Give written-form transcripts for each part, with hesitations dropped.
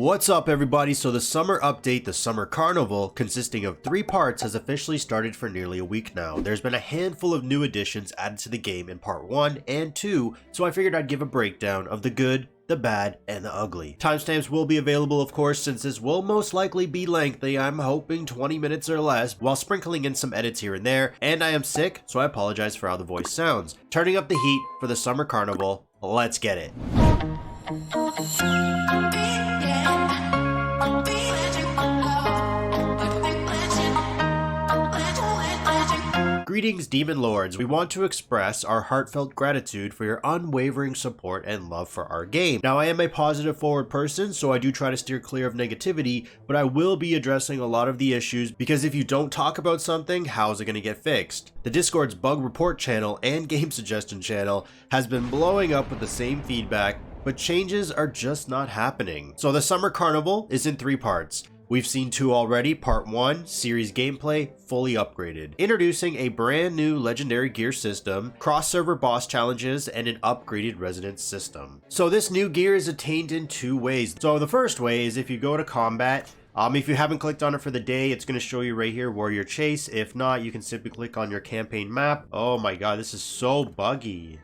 What's up everybody? So the summer update, the summer carnival, consisting of 3 parts, has officially started for nearly a week now. There's been a handful of new additions added to the game in part 1 and 2, so I figured I'd give a breakdown of the good, the bad, and the ugly. Timestamps will be available of course, since this will most likely be lengthy. I'm hoping 20 minutes or less, while sprinkling in some edits here and there, and I am sick, so I apologize for how the voice sounds. Turning up the heat for the summer carnival, let's get it. Greetings Demon Lords, we want to express our heartfelt gratitude for your unwavering support and love for our game. Now I am a positive forward person, so I do try to steer clear of negativity, but I will be addressing a lot of the issues because if you don't talk about something, how's it going to get fixed? The Discord's bug report channel and game suggestion channel has been blowing up with the same feedback, but changes are just not happening. So the Summer Carnival is in 3 parts. We've seen 2 already. Part 1, series gameplay, fully upgraded. Introducing a brand new legendary gear system, cross-server boss challenges, and an upgraded resonance system. So this new gear is attained in 2 ways. So the first way is if you go to combat, if you haven't clicked on it for the day, it's going to show you right here, Warrior Chase. If not, you can simply click on your campaign map. Oh my god, this is so buggy.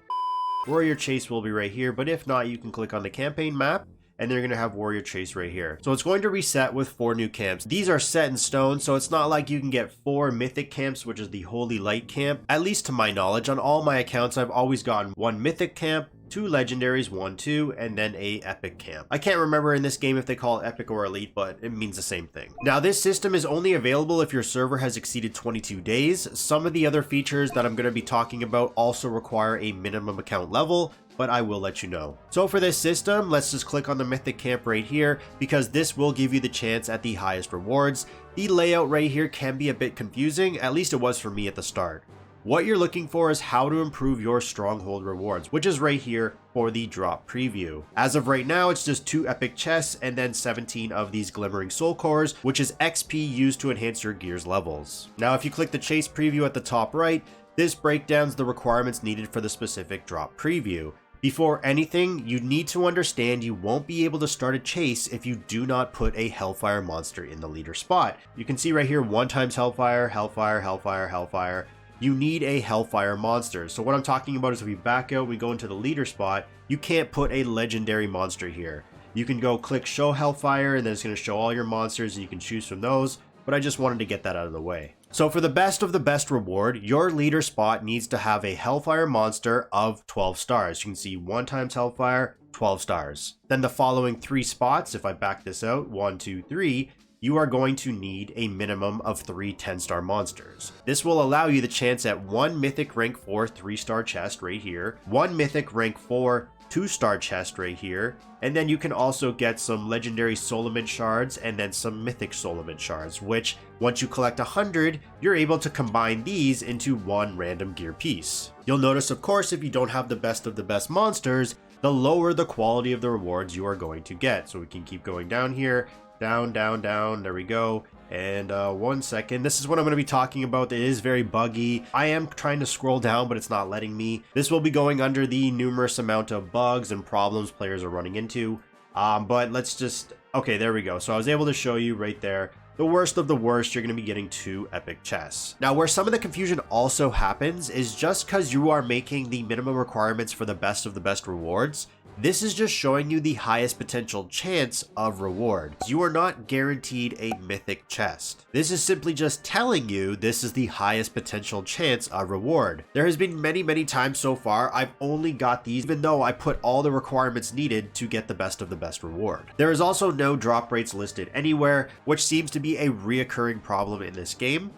Warrior Chase will be right here, but if not, you can click on the campaign map, and they're going to have Warrior Chase right here. So it's going to reset with 4 new camps. These are set in stone, so it's not like you can get 4 mythic camps, which is the Holy Light camp. At least to my knowledge, on all my accounts, I've always gotten 1 mythic camp, 2 legendaries, 1, 2, and then a epic camp. I can't remember in this game if they call it epic or elite, but it means the same thing. Now this system is only available if your server has exceeded 22 days. Some of the other features that I'm going to be talking about also require a minimum account level, but I will let you know. So for this system, let's just click on the mythic camp right here, because this will give you the chance at the highest rewards. The layout right here can be a bit confusing, at least it was for me at the start. What you're looking for is how to improve your stronghold rewards, which is right here for the drop preview. As of right now, it's just 2 epic chests and then 17 of these glimmering soul cores, which is XP used to enhance your gear's levels. Now, if you click the chase preview at the top right, this breakdowns the requirements needed for the specific drop preview. Before anything, you need to understand you won't be able to start a chase if you do not put a Hellfire monster in the leader spot. You can see right here 1 times Hellfire, Hellfire, Hellfire, Hellfire. You need a Hellfire monster. So what I'm talking about is if we back out, we go into the leader spot, you can't put a legendary monster here. You can go click show Hellfire and then it's going to show all your monsters and you can choose from those, but I just wanted to get that out of the way. So for the best of the best reward, your leader spot needs to have a Hellfire monster of 12 stars. You can see 1 times Hellfire, 12 stars. Then the following 3 spots, if I back this out, 1, 2, 3, you are going to need a minimum of 3 10-star monsters. This will allow you the chance at 1 mythic rank 4 3-star chest right here, 1 mythic rank 4 2-star chest right here, and then you can also get some legendary Solomon shards and then some mythic Solomon shards, which once you collect 100, you're able to combine these into 1 random gear piece. You'll notice of course if you don't have the best of the best monsters, the lower the quality of the rewards you are going to get. So we can keep going down here, down, down, down, there we go. And 1 second, this is what I'm going to be talking about. It is very buggy. I am trying to scroll down, but it's not letting me. This will be going under the numerous amount of bugs and problems players are running into. But let's just, okay, there we go. So I was able to show you right there. The worst of the worst, you're going to be getting 2 epic chests. Now, where some of the confusion also happens is just because you are making the minimum requirements for the best of the best rewards, this is just showing you the highest potential chance of reward. You are not guaranteed a mythic chest. This is simply just telling you this is the highest potential chance of reward. There has been many times so far I've only got these even though I put all the requirements needed to get the best of the best reward. There is also no drop rates listed anywhere, which seems to be a reoccurring problem in this game.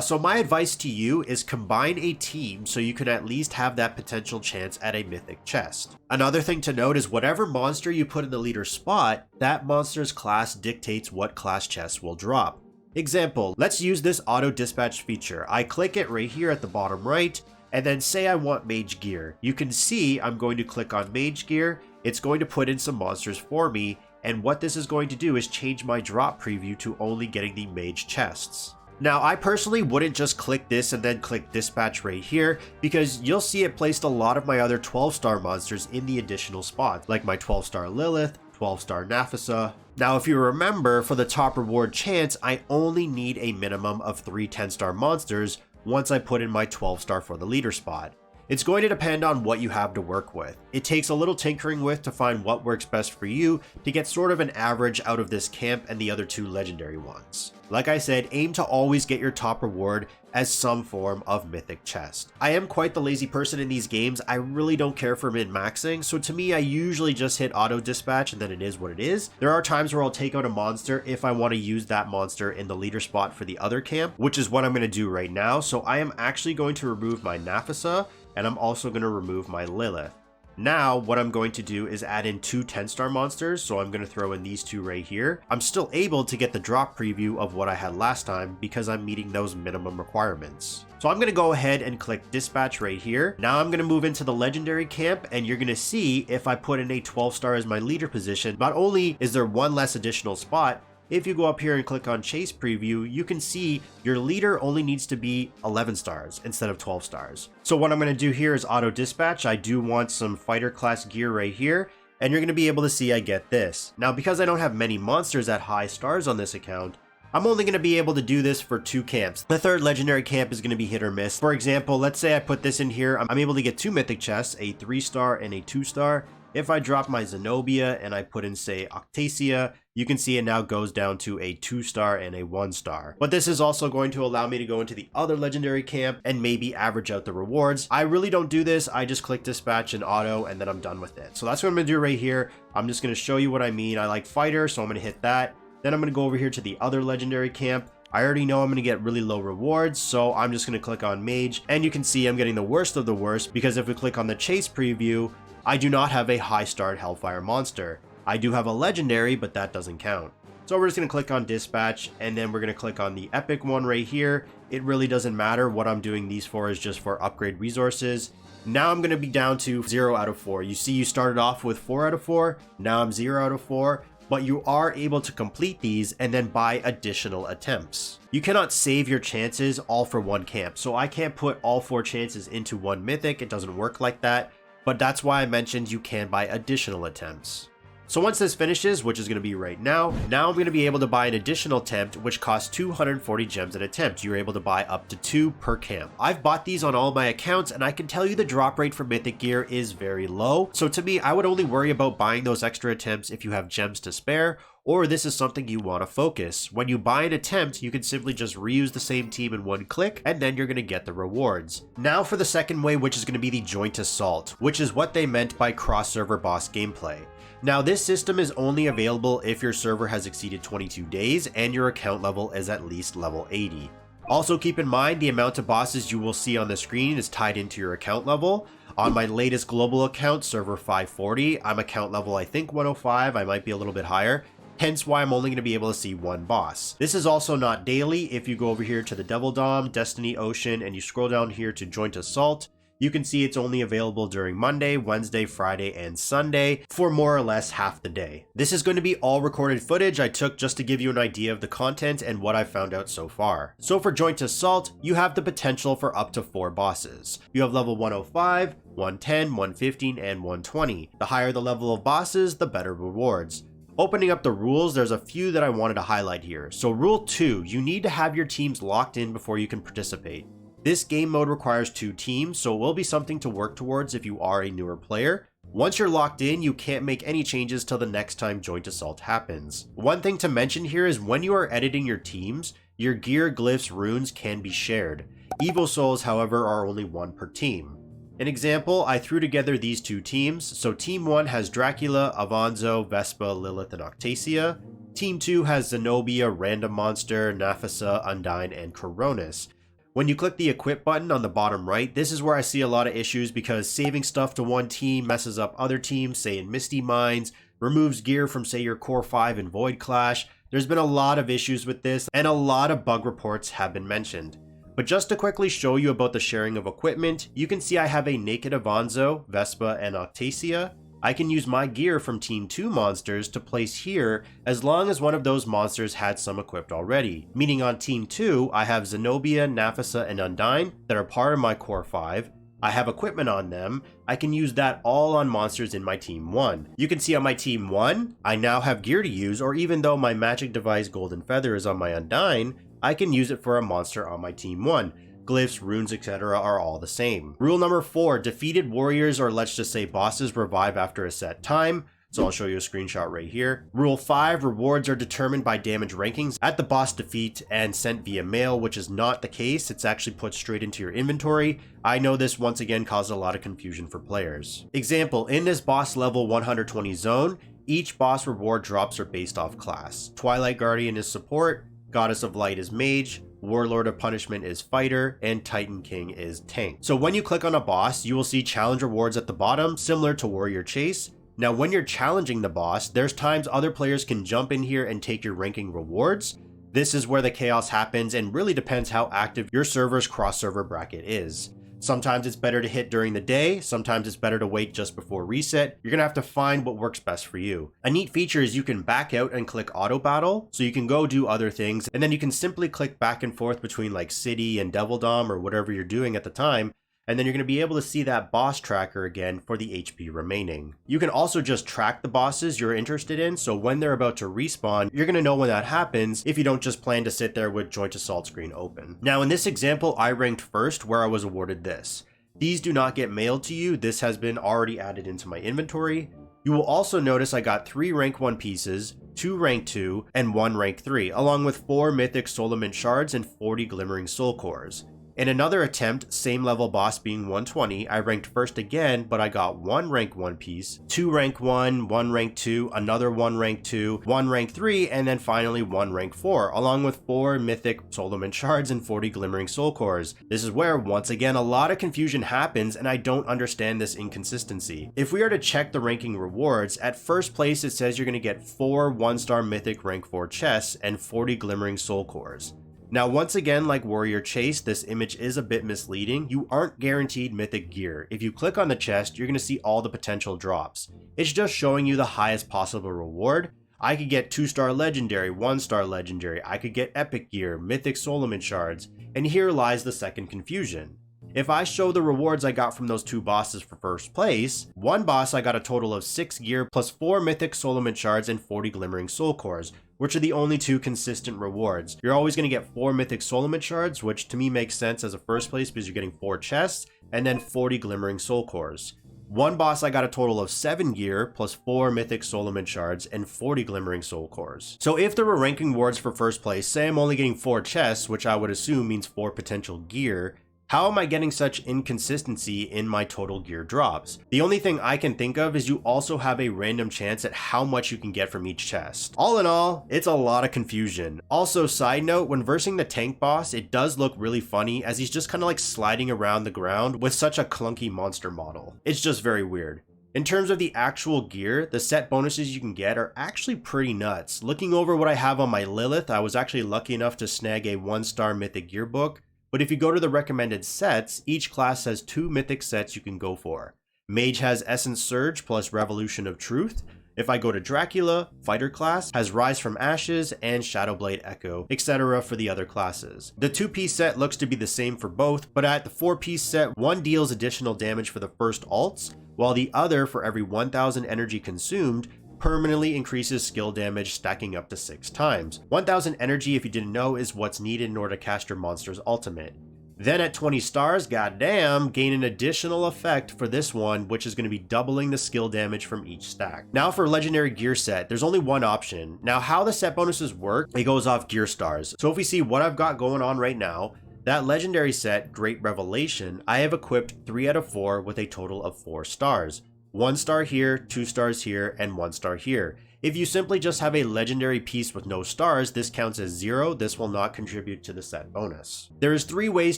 So my advice to you is combine a team so you can at least have that potential chance at a mythic chest. Another thing to note is whatever monster you put in the leader spot, that monster's class dictates what class chests will drop. Example, let's use this auto dispatch feature. I click it right here at the bottom right, and then say I want mage gear. You can see I'm going to click on mage gear. It's going to put in some monsters for me, and what this is going to do is change my drop preview to only getting the mage chests. Now, I personally wouldn't just click this and then click dispatch right here, because you'll see it placed a lot of my other 12-star monsters in the additional spots, like my 12-star Lilith, 12-star Nafisa. Now, if you remember, for the top reward chance, I only need a minimum of 3 10-star monsters once I put in my 12-star for the leader spot. It's going to depend on what you have to work with. It takes a little tinkering with to find what works best for you to get sort of an average out of this camp and the other 2 legendary ones. Like I said, aim to always get your top reward as some form of mythic chest. I am quite the lazy person in these games. I really don't care for min-maxing, so to me I usually just hit auto dispatch and then it is what it is. There are times where I'll take out a monster if I want to use that monster in the leader spot for the other camp, which is what I'm going to do right now. So I am actually going to remove my Nafisa, and I'm also going to remove my Lilith. Now, what I'm going to do is add in 2 10-star monsters, so I'm going to throw in these 2 right here. I'm still able to get the drop preview of what I had last time because I'm meeting those minimum requirements. So I'm going to go ahead and click dispatch right here. Now I'm going to move into the legendary camp, and you're going to see if I put in a 12-star as my leader position, not only is there 1 less additional spot, if you go up here and click on chase preview, you can see your leader only needs to be 11 stars instead of 12 stars. So what I'm going to do here is auto dispatch. I do want some fighter class gear right here, and you're going to be able to see I get this. Now, because I don't have many monsters at high stars on this account, I'm only going to be able to do this for 2 camps. The 3rd legendary camp is going to be hit or miss. For example, let's say I put this in here. I'm able to get 2 mythic chests, a 3-star and a 2-star. If I drop my Zenobia and I put in, say, Octasia, you can see it now goes down to a 2-star and a 1-star. But this is also going to allow me to go into the other legendary camp and maybe average out the rewards. I really don't do this. I just click dispatch and auto, and then I'm done with it. So that's what I'm going to do right here. I'm just going to show you what I mean. I like fighter, so I'm going to hit that. Then I'm going to go over here to the other legendary camp. I already know I'm going to get really low rewards, so I'm just going to click on mage. And you can see I'm getting the worst of the worst, because if we click on the chase preview, I do not have a high-starred Hellfire monster. I do have a legendary, but that doesn't count. So we're just going to click on dispatch, and then we're going to click on the epic one right here. It really doesn't matter. What I'm doing these for is just for upgrade resources. Now I'm going to be down to 0 out of 4. You see you started off with 4 out of 4. Now I'm 0 out of 4. But you are able to complete these and then buy additional attempts. You cannot save your chances all for 1 camp. So I can't put all 4 chances into 1 mythic. It doesn't work like that. But that's why I mentioned you can buy additional attempts. So once this finishes, which is going to be right now I'm going to be able to buy an additional attempt, which costs 240 gems an attempt. You're able to buy up to 2 per camp. I've bought these on all my accounts, and I can tell you the drop rate for mythic gear is very low. So to me, I would only worry about buying those extra attempts if you have gems to spare, or this is something you want to focus. When you buy an attempt, you can simply just reuse the same team in 1 click, and then you're going to get the rewards. Now for the second way, which is going to be the joint assault, which is what they meant by cross-server boss gameplay. Now this system is only available if your server has exceeded 22 days and your account level is at least level 80. Also keep in mind the amount of bosses you will see on the screen is tied into your account level. On my latest global account, server 540, I'm account level I think 105, I might be a little bit higher. Hence why I'm only going to be able to see 1 boss. This is also not daily. If you go over here to the Devil Dom, Destiny Ocean, and you scroll down here to Joint Assault, you can see it's only available during Monday, Wednesday, Friday, and Sunday for more or less half the day. This is going to be all recorded footage I took just to give you an idea of the content and what I've found out so far. So for Joint Assault, you have the potential for up to 4 bosses. You have level 105, 110, 115, and 120. The higher the level of bosses, the better rewards. Opening up the rules, there's a few that I wanted to highlight here. So rule 2, you need to have your teams locked in before you can participate. This game mode requires 2 teams, so it will be something to work towards if you are a newer player. Once you're locked in, you can't make any changes till the next time Joint Assault happens. One thing to mention here is when you are editing your teams, your gear, glyphs, runes can be shared. Evo Souls, however, are only 1 per team. An example, I threw together these 2 teams. So team 1 has Dracula, Avanzo, Vespa, Lilith, and Octasia. Team 2 has Zenobia, Random Monster, Nafisa, Undyne, and Coronis. When you click the equip button on the bottom right, this is where I see a lot of issues because saving stuff to one team messes up other teams, say in Misty Mines, removes gear from say your Core 5 in Void Clash. There's been a lot of issues with this and a lot of bug reports have been mentioned. But just to quickly show you about the sharing of equipment, you can see I have a Naked Avanzo, Vespa, and Octasia. I can use my gear from Team 2 monsters to place here as long as one of those monsters had some equipped already. Meaning on Team 2, I have Zenobia, Nafisa, and Undyne that are part of my Core 5. I have equipment on them, I can use that all on monsters in my Team 1. You can see on my Team 1, I now have gear to use, or even though my magic device Golden Feather is on my Undyne, I can use it for a monster on my Team 1. Glyphs, runes, etc. are all the same. Rule number 4, defeated warriors, or let's just say bosses, revive after a set time. So I'll show you a screenshot right here. Rule 5, rewards are determined by damage rankings at the boss defeat and sent via mail, which is not the case. It's actually put straight into your inventory. I know this once again caused a lot of confusion for players. Example, in this boss level 120 zone, each boss reward drops are based off class. Twilight Guardian is support, Goddess of Light is mage, Warlord of Punishment is fighter, and Titan King is tank. So when you click on a boss, you will see challenge rewards at the bottom, similar to Warrior Chase. Now, when you're challenging the boss, there's times other players can jump in here and take your ranking rewards. This is where the chaos happens and really depends how active your server's cross-server bracket is. Sometimes it's better to hit during the day, sometimes it's better to wait just before reset. You're gonna have to find what works best for you. A neat feature is you can back out and click auto battle, so you can go do other things, and then you can simply click back and forth between like City and Devil Dom or whatever you're doing at the time, and then you're going to be able to see that boss tracker again for the HP remaining. You can also just track the bosses you're interested in, so when they're about to respawn, you're going to know when that happens if you don't just plan to sit there with Joint Assault screen open. Now in this example, I ranked first where I was awarded this. These do not get mailed to you, this has been already added into my inventory. You will also notice I got 3 rank 1 pieces, 2 rank 2, and 1 rank 3, along with 4 mythic Solomon shards and 40 glimmering soul cores. In another attempt, same level boss being 120, I ranked first again, but I got 1 rank 1 piece, 2 rank 1, 1 rank 2, another 1 rank 2, 1 rank 3, and then finally 1 rank 4, along with 4 mythic Solomon shards and 40 glimmering soul cores. This is where, once again, a lot of confusion happens and I don't understand this inconsistency. If we are to check the ranking rewards, at first place it says you're going to get 4 1-star mythic rank 4 chests and 40 glimmering soul cores. Now once again, like Warrior Chase, this image is a bit misleading. You aren't guaranteed mythic gear. If you click on the chest, you're going to see all the potential drops. It's just showing you the highest possible reward. I could get 2-star legendary, 1-star legendary, I could get epic gear, mythic Solomon shards, and here lies the second confusion. If I show the rewards I got from those 2 bosses for first place, one boss I got a total of 6 gear plus 4 mythic Solomon shards and 40 glimmering soul cores, which are the only 2 consistent rewards. You're always going to get 4 mythic Solomon shards, which to me makes sense as a first place because you're getting 4 chests, and then 40 glimmering soul cores. One boss I got a total of 7 gear plus 4 mythic Solomon shards and 40 glimmering soul cores. So if there were ranking rewards for first place, say I'm only getting 4 chests, which I would assume means 4 potential gear, how am I getting such inconsistency in my total gear drops? The only thing I can think of is you also have a random chance at how much you can get from each chest. All in all, it's a lot of confusion. Also, side note, when versing the tank boss, it does look really funny as he's just kind of like sliding around the ground with such a clunky monster model. It's just very weird. In terms of the actual gear, the set bonuses you can get are actually pretty nuts. Looking over what I have on my Lilith, I was actually lucky enough to snag a 1-star mythic gear book. But if you go to the recommended sets, each class has 2 mythic sets you can go for. Mage has Essence Surge plus Revolution of Truth. If I go to Dracula, fighter class has Rise from Ashes and Shadowblade Echo, etc. for the other classes. The 2-piece set looks to be the same for both, but at the 4-piece set, one deals additional damage for the first alts, while the other, for every 1000 energy consumed, permanently increases skill damage, stacking up to 6 times. 1000 energy, if you didn't know, is what's needed in order to cast your monster's ultimate. Then at 20 stars, goddamn, gain an additional effect for this one, which is going to be doubling the skill damage from each stack. Now for legendary gear set, there's only one option. Now how the set bonuses work, it goes off gear stars. So if we see what I've got going on right now, that legendary set, Great Revelation, I have equipped 3 out of 4 with a total of 4 stars. 1 star here, 2 stars here, and 1 star here. If you simply just have a legendary piece with no stars, this counts as 0. This will not contribute to the set bonus. There is 3 ways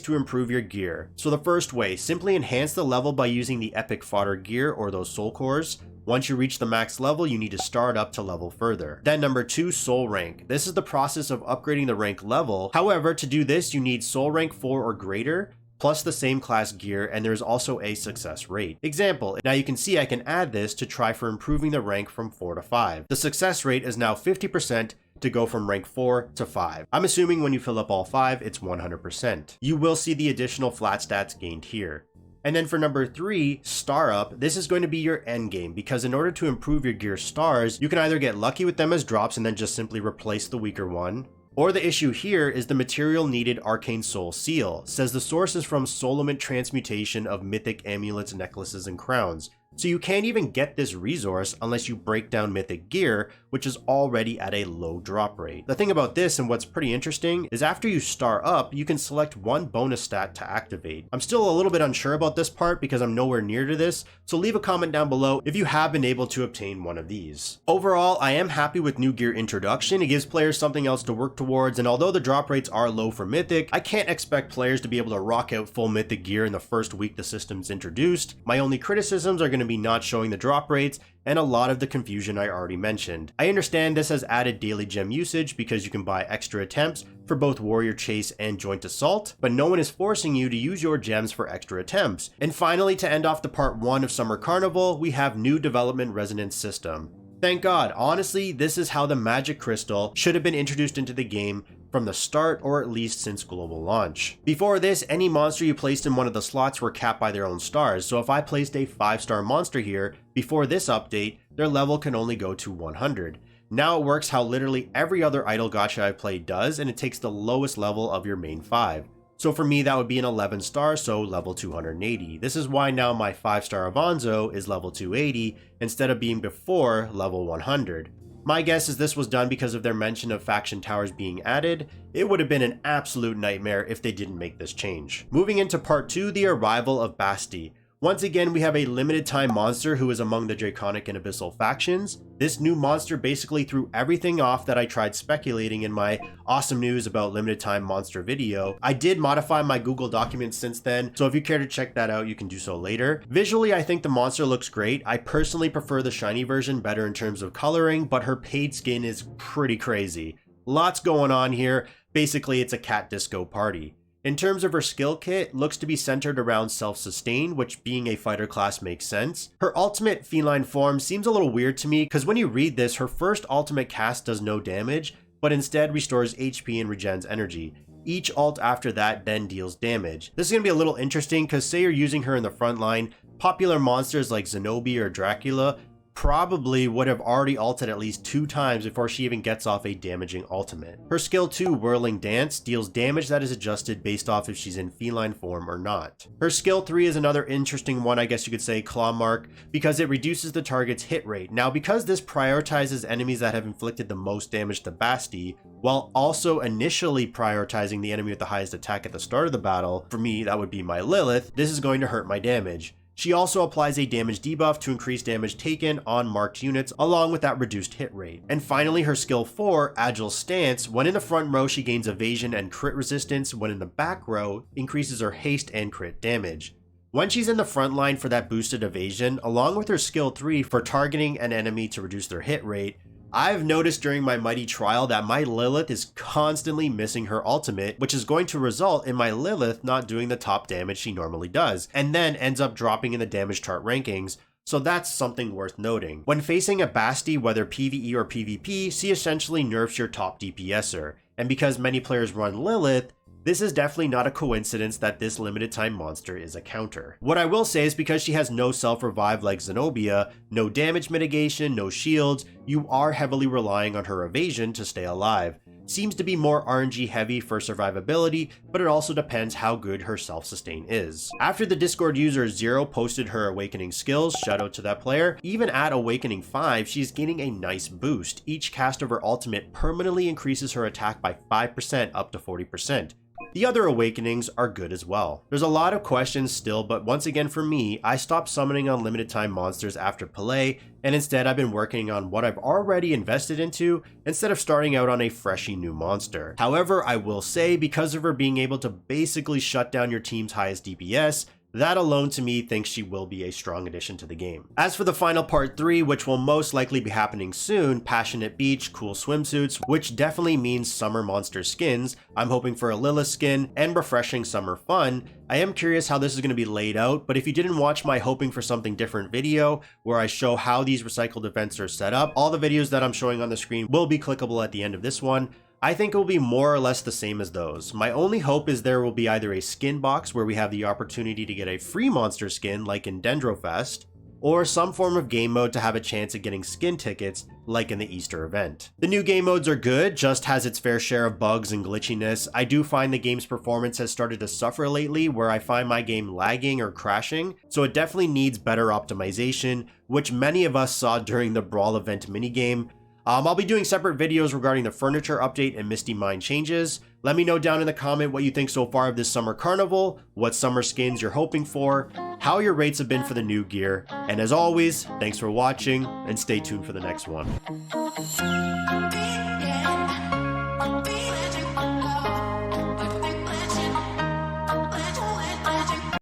to improve your gear. So the first way, simply enhance the level by using the epic fodder gear or those soul cores. Once you reach the max level, you need to start up to level further. Then number 2, soul rank. This is the process of upgrading the rank level. However, to do this, you need soul rank 4 or greater, plus the same class gear, and there's also a success rate. Example, now you can see I can add this to try for improving the rank from 4 to 5. The success rate is now 50% to go from rank 4 to 5. I'm assuming when you fill up all 5, it's 100%. You will see the additional flat stats gained here. And then for number 3, Star Up, this is going to be your end game, because in order to improve your gear stars, you can either get lucky with them as drops and then just simply replace the weaker one, or the issue here is the material needed Arcane Soul Seal. Says the source is from Solomon transmutation of mythic amulets, necklaces, and crowns. So you can't even get this resource unless you break down mythic gear, which is already at a low drop rate. The thing about this, and what's pretty interesting, is after you star up, you can select one bonus stat to activate. I'm still a little bit unsure about this part because I'm nowhere near to this, so leave a comment down below if you have been able to obtain one of these. Overall, I am happy with new gear introduction. It gives players something else to work towards, and although the drop rates are low for mythic, I can't expect players to be able to rock out full mythic gear in the first week the system's introduced. My only criticisms are going to be not showing the drop rates and a lot of the confusion I already mentioned. I understand this has added daily gem usage because you can buy extra attempts for both Warrior Chase and Joint Assault, but no one is forcing you to use your gems for extra attempts. And finally, to end off the part 1 of Summer Carnival, we have new development resonance system. Thank God, honestly, this is how the magic crystal should have been introduced into the game from the start, or at least since global launch. Before this, any monster you placed in one of the slots were capped by their own stars, so if I placed a 5-star monster here, before this update, their level can only go to 100. Now it works how literally every other idle gacha I've played does, and it takes the lowest level of your main 5. So for me, that would be an 11 star, so level 280. This is why now my 5-star Avanzo is level 280, instead of being before level 100. My guess is this was done because of their mention of faction towers being added. It would have been an absolute nightmare if they didn't make this change. Moving into part 2, the arrival of Basti. Once again, we have a limited time monster who is among the Draconic and Abyssal factions. This new monster basically threw everything off that I tried speculating in my awesome news about limited time monster video. I did modify my Google documents since then, so if you care to check that out, you can do so later. Visually, I think the monster looks great. I personally prefer the shiny version better in terms of coloring, but her paid skin is pretty crazy. Lots going on here. Basically, it's a cat disco party. In terms of her skill kit, looks to be centered around self-sustain, which being a fighter class makes sense. Her ultimate feline form seems a little weird to me, because when you read this, her first ultimate cast does no damage, but instead restores HP and regens energy. Each ult after that then deals damage. This is going to be a little interesting, because say you're using her in the front line, popular monsters like Zenobia or Dracula probably would have already ulted at least 2 times before she even gets off a damaging ultimate. Her skill 2, Whirling Dance, deals damage that is adjusted based off if she's in feline form or not. Her skill 3 is another interesting one, I guess you could say, Claw Mark, because it reduces the target's hit rate. Now, because this prioritizes enemies that have inflicted the most damage to Basti, while also initially prioritizing the enemy with the highest attack at the start of the battle, for me that would be my Lilith, this is going to hurt my damage. She also applies a damage debuff to increase damage taken on marked units along with that reduced hit rate. And finally, her skill 4, Agile Stance, when in the front row she gains evasion and crit resistance, when in the back row increases her haste and crit damage. When she's in the front line for that boosted evasion, along with her skill 3 for targeting an enemy to reduce their hit rate, I've noticed during my Mighty trial that my Lilith is constantly missing her ultimate, which is going to result in my Lilith not doing the top damage she normally does, and then ends up dropping in the damage chart rankings, so that's something worth noting. When facing a Basti, whether PvE or PvP, she essentially nerfs your top DPSer, and because many players run Lilith, this is definitely not a coincidence that this limited time monster is a counter. What I will say is because she has no self-revive like Zenobia, no damage mitigation, no shields, you are heavily relying on her evasion to stay alive. Seems to be more RNG heavy for survivability, but it also depends how good her self-sustain is. After the Discord user Zero posted her Awakening skills, shout out to that player, even at Awakening 5, she's gaining a nice boost. Each cast of her ultimate permanently increases her attack by 5% up to 40%. The other awakenings are good as well. There's a lot of questions still, but once again for me, I stopped summoning on limited time monsters after Pelé, and instead I've been working on what I've already invested into instead of starting out on a freshy new monster. However, I will say because of her being able to basically shut down your team's highest DPS, that alone to me thinks she will be a strong addition to the game. As for the final part 3, which will most likely be happening soon, Passionate Beach, cool swimsuits, which definitely means summer monster skins. I'm hoping for a Lilith skin and refreshing summer fun. I am curious how this is going to be laid out, but if you didn't watch my hoping for something different video where I show how these recycled events are set up, all the videos that I'm showing on the screen will be clickable at the end of this one. I think it will be more or less the same as those. My only hope is there will be either a skin box where we have the opportunity to get a free monster skin like in Dendrofest, or some form of game mode to have a chance at getting skin tickets like in the Easter event. The new game modes are good, just has its fair share of bugs and glitchiness. I do find the game's performance has started to suffer lately, where I find my game lagging or crashing, so it definitely needs better optimization, which many of us saw during the Brawl event minigame. I'll be doing separate videos regarding the furniture update and Misty Mine changes. Let me know down in the comment what you think so far of this summer carnival, what summer skins you're hoping for, how your rates have been for the new gear, and as always, thanks for watching and stay tuned for the next one.